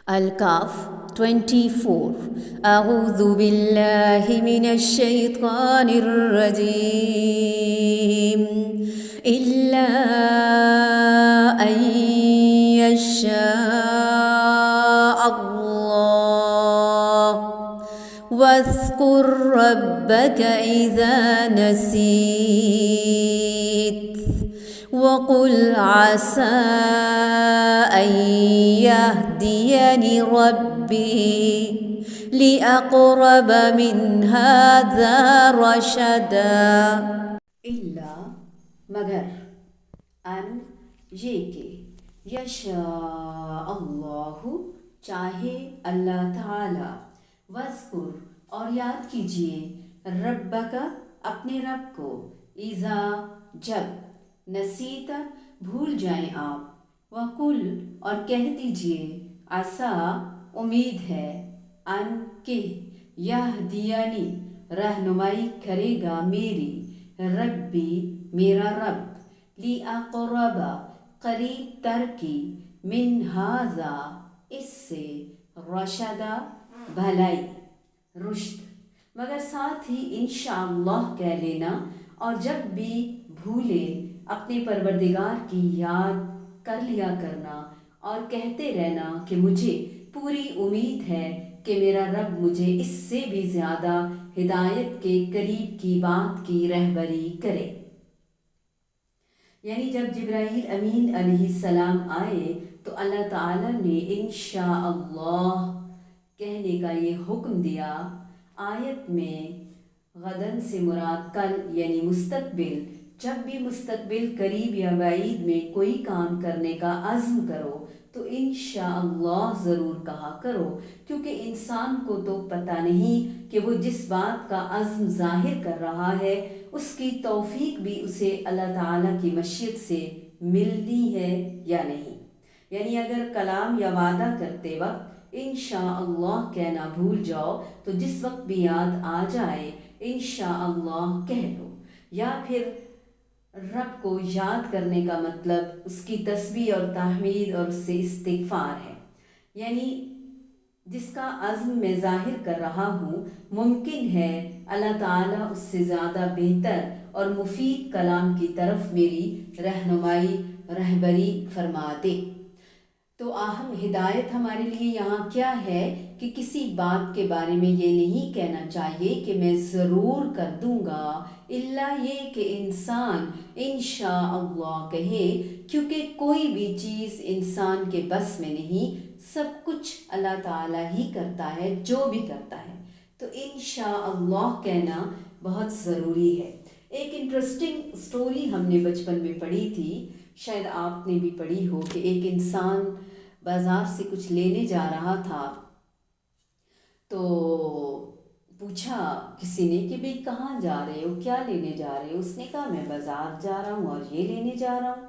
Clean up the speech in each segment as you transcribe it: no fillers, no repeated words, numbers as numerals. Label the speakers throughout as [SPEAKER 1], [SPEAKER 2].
[SPEAKER 1] الكهف 24. أعوذ بالله من الشيطان الرجيم. إلا أن يشاء الله واذكر ربك إذا نسيت وقل عسى أن يهديني ربي لأقرب من هذا رشدا. مگر ان یہ کہ یشاء اللہ چاہے اللہ تعالی، وذکر اور یاد کیجئے، ربک اپنے رب کو، اذا جب، نسیت بھول جائیں آپ، وقل اور کہہ دیجئے، عسیٰ امید ہے، ان کہ یہدینی رہنمائی کرے گا میری، ربی میرا رب، لِأَقْرَبَ قریب تر کی، من ھذا اس سے، رشدا بھلائی، رشد، مگر ساتھ ہی انشاءاللہ کہہ لینا، اور جب بھی بھولے اپنے پروردگار کی یاد کر لیا کرنا اور کہتے رہنا کہ مجھے پوری امید ہے کہ میرا رب مجھے اس سے بھی زیادہ ہدایت کے قریب کی بات کی رہبری کرے۔ یعنی جب جبرائیل امین علیہ السلام آئے تو اللہ تعالیٰ نے انشاءاللہ کہنے کا یہ حکم دیا۔ آیت میں غدن سے مراد کل یعنی مستقبل، جب بھی مستقبل قریب یا بعید میں کوئی کام کرنے کا عزم کرو تو انشاءاللہ ضرور کہا کرو، کیونکہ انسان کو تو پتہ نہیں کہ وہ جس بات کا عزم ظاہر کر رہا ہے اس کی توفیق بھی اسے اللہ تعالیٰ کی مشیت سے ملنی ہے یا نہیں۔ یعنی اگر کلام یا وعدہ کرتے وقت انشاءاللہ کہنا بھول جاؤ تو جس وقت بھی یاد آ جائے انشاءاللہ کہہ لو۔ یا پھر رب کو یاد کرنے کا مطلب اس کی تسبیح اور تحمید اور اس سے استغفار ہے۔ یعنی جس کا عزم میں ظاہر کر رہا ہوں ممکن ہے اللہ تعالیٰ اس سے زیادہ بہتر اور مفید کلام کی طرف میری رہبری فرما دے۔ تو اہم ہدایت ہمارے لیے یہاں کیا ہے کہ کسی بات کے بارے میں یہ نہیں کہنا چاہیے کہ میں ضرور کر دوں گا، الا یہ کہ انسان انشاءاللہ کہے، کیونکہ کوئی بھی چیز انسان کے بس میں نہیں، سب کچھ اللہ تعالیٰ ہی کرتا ہے جو بھی کرتا ہے، تو انشاءاللہ کہنا بہت ضروری ہے۔ ایک انٹرسٹنگ سٹوری ہم نے بچپن میں پڑھی تھی، شاید آپ نے بھی پڑھی ہو، کہ ایک انسان بازار سے کچھ لینے جا رہا تھا تو پوچھا کسی نے کہ بھئی کہاں جا رہے ہو، کیا لینے جا رہے ہو؟ اس نے کہا میں بازار جا رہا ہوں اور یہ لینے جا رہا ہوں۔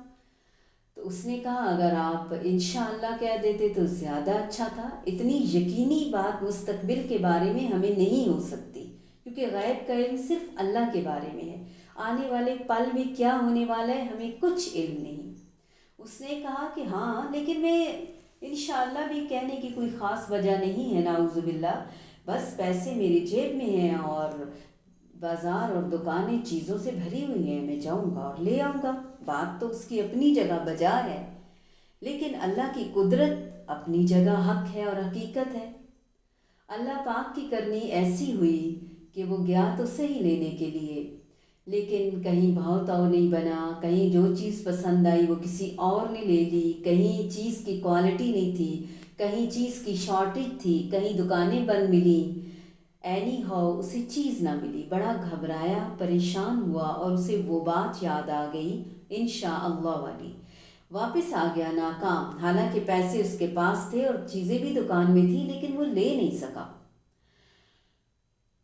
[SPEAKER 1] تو اس نے کہا اگر آپ انشاءاللہ کہہ دیتے تو زیادہ اچھا تھا، اتنی یقینی بات مستقبل کے بارے میں ہمیں نہیں ہو سکتی، کیونکہ غیب کا علم صرف اللہ کے بارے میں ہے، آنے والے پل میں کیا ہونے والا ہے ہمیں کچھ علم نہیں۔ اس نے کہا کہ ہاں لیکن میں انشاءاللہ بھی کہنے کی کوئی خاص وجہ نہیں ہے، نعوذ باللہ، بس پیسے میری جیب میں ہیں اور بازار اور دکانیں چیزوں سے بھری ہوئی ہیں، میں جاؤں گا اور لے آؤں گا۔ بات تو اس کی اپنی جگہ بجا ہے، لیکن اللہ کی قدرت اپنی جگہ حق ہے اور حقیقت ہے۔ اللہ پاک کی کرنی ایسی ہوئی کہ وہ گیا تو صحیح لینے کے لیے، لیکن کہیں بھاؤ تاؤ نہیں بنا، کہیں جو چیز پسند آئی وہ کسی اور نے لے لی، کہیں چیز کی کوالٹی نہیں تھی، کہیں چیز کی شارٹیج تھی، کہیں دکانیں بند ملیں، اینی ہاؤ اسے چیز نہ ملی، بڑا گھبرایا، پریشان ہوا اور اسے وہ بات یاد آ گئی انشاءاللہ والی، واپس آ گیا ناکام، حالانکہ پیسے اس کے پاس تھے اور چیزیں بھی دکان میں تھی لیکن وہ لے نہیں سکا۔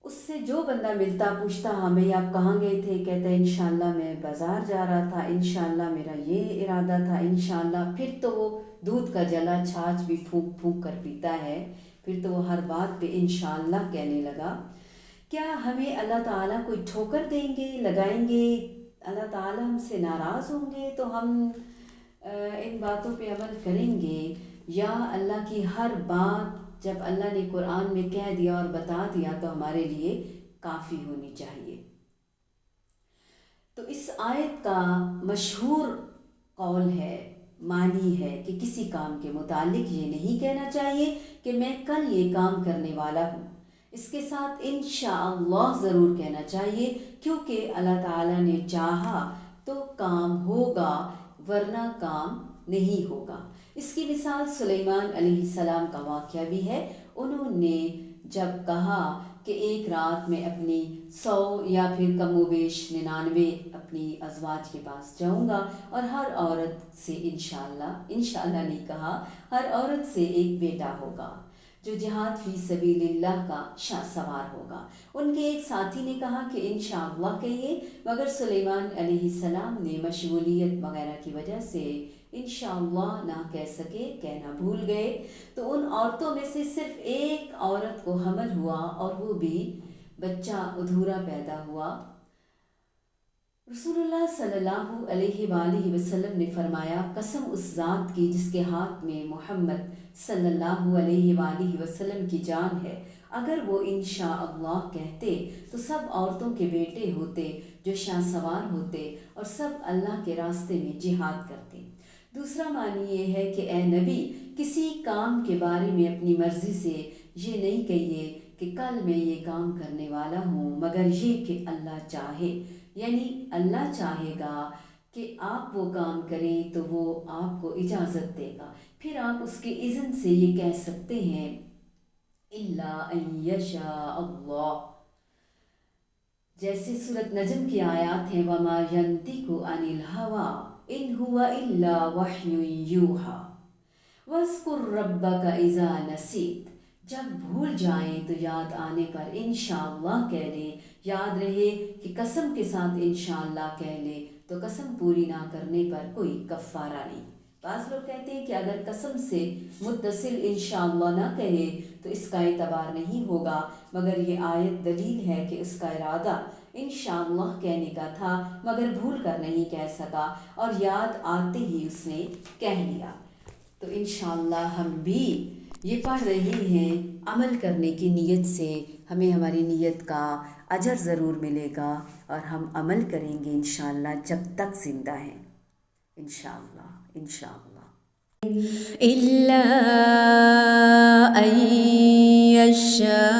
[SPEAKER 1] اس سے جو بندہ ملتا پوچھتا ہاں بھئی آپ کہاں گئے تھے، کہتا ہے انشاءاللہ میں بازار جا رہا تھا، انشاءاللہ میرا یہ ارادہ تھا، انشاءاللہ، پھر تو وہ دودھ کا جلا چھاچھ بھی پھونک پھونک کر پیتا ہے، پھر تو وہ ہر بات پہ انشاءاللہ کہنے لگا۔ کیا ہمیں اللہ تعالیٰ کوئی ٹھوکر دیں گے، لگائیں گے، اللہ تعالیٰ ہم سے ناراض ہوں گے تو ہم ان باتوں پہ عمل کریں گے؟ یا اللہ کی ہر بات جب اللہ نے قرآن میں کہہ دیا اور بتا دیا تو ہمارے لیے کافی ہونی چاہیے۔ تو اس آیت کا مشہور قول ہے، معنی ہے کہ کسی کام کے متعلق یہ نہیں کہنا چاہیے کہ میں کل یہ کام کرنے والا ہوں، اس کے ساتھ انشاءاللہ ضرور کہنا چاہیے، کیونکہ اللہ تعالیٰ نے چاہا تو کام ہوگا ورنہ کام نہیں ہوگا۔ اس کی مثال سلیمان علیہ السلام کا واقعہ بھی ہے۔ انہوں نے جب کہا کہ ایک رات میں اپنی 100 یا پھر کم و بیش 99 اپنی ازواج کے پاس جاؤں گا اور ہر عورت سے انشاءاللہ نہیں کہا، ہر عورت سے ایک بیٹا ہوگا جو جہاد فی سبیل اللہ کا شاہ سوار ہوگا۔ ان کے ایک ساتھی نے کہا کہ انشاءاللہ کہیے، مگر سلیمان علیہ السلام نے مشغولیت وغیرہ کی وجہ سے انشاءاللہ نہ کہہ سکے، کہنا بھول گئے۔ تو ان عورتوں میں سے صرف ایک عورت کو حمل ہوا اور وہ بھی بچہ ادھورا پیدا ہوا۔ رسول اللہ صلی اللہ علیہ وآلہ وسلم نے فرمایا، قسم اس ذات کی جس کے ہاتھ میں محمد صلی اللہ علیہ وآلہ وسلم کی جان ہے، اگر وہ انشاءاللہ کہتے تو سب عورتوں کے بیٹے ہوتے جو شاہ سوار ہوتے اور سب اللہ کے راستے میں جہاد کرتے۔ دوسرا معنی یہ ہے کہ اے نبی، کسی کام کے بارے میں اپنی مرضی سے یہ نہیں کہیے کہ کل میں یہ کام کرنے والا ہوں، مگر یہ کہ اللہ چاہے، یعنی اللہ چاہے گا کہ آپ وہ کام کریں تو وہ آپ کو اجازت دے گا، پھر آپ اس کے اذن سے یہ کہہ سکتے ہیں الا ان یشاء اللہ، جیسے سورۃ نجم کی آیات ہیں وما ینطق عن الہوی ان هو الا وحی یوحی واذکر ربک اذا نسیت، جب بھول جائیں تو یاد آنے پر انشاءاللہ کہہ لیں، یاد رہے کہ قسم کے ساتھ انشاءاللہ کہہ لیں تو قسم پوری نہ کرنے پر کوئی کفارہ نہیں۔ بعض لوگ کہتے ہیں کہ اگر قسم سے متصل انشاءاللہ نہ کہے تو اس کا اعتبار نہیں ہوگا، مگر یہ آیت دلیل ہے کہ اس کا ارادہ انشاءاللہ کہنے کا تھا مگر بھول کر نہیں کہہ سکا اور یاد آتے ہی اس نے کہہ لیا۔ تو انشاءاللہ ہم بھی یہ پڑھ رہے ہیں عمل کرنے کی نیت سے، ہمیں ہماری نیت کا اجر ضرور ملے گا اور ہم عمل کریں گے انشاءاللہ جب تک زندہ ہیں، انشاءاللہ
[SPEAKER 2] إلا أن يشاء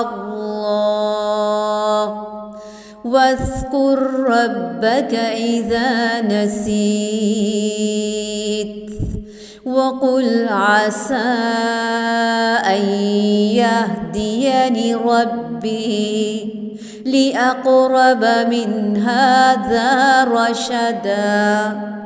[SPEAKER 2] الله واذكر ربك إذا نسيت وقل عسى أن يهديني ربي لأقرب من هذا رشدا۔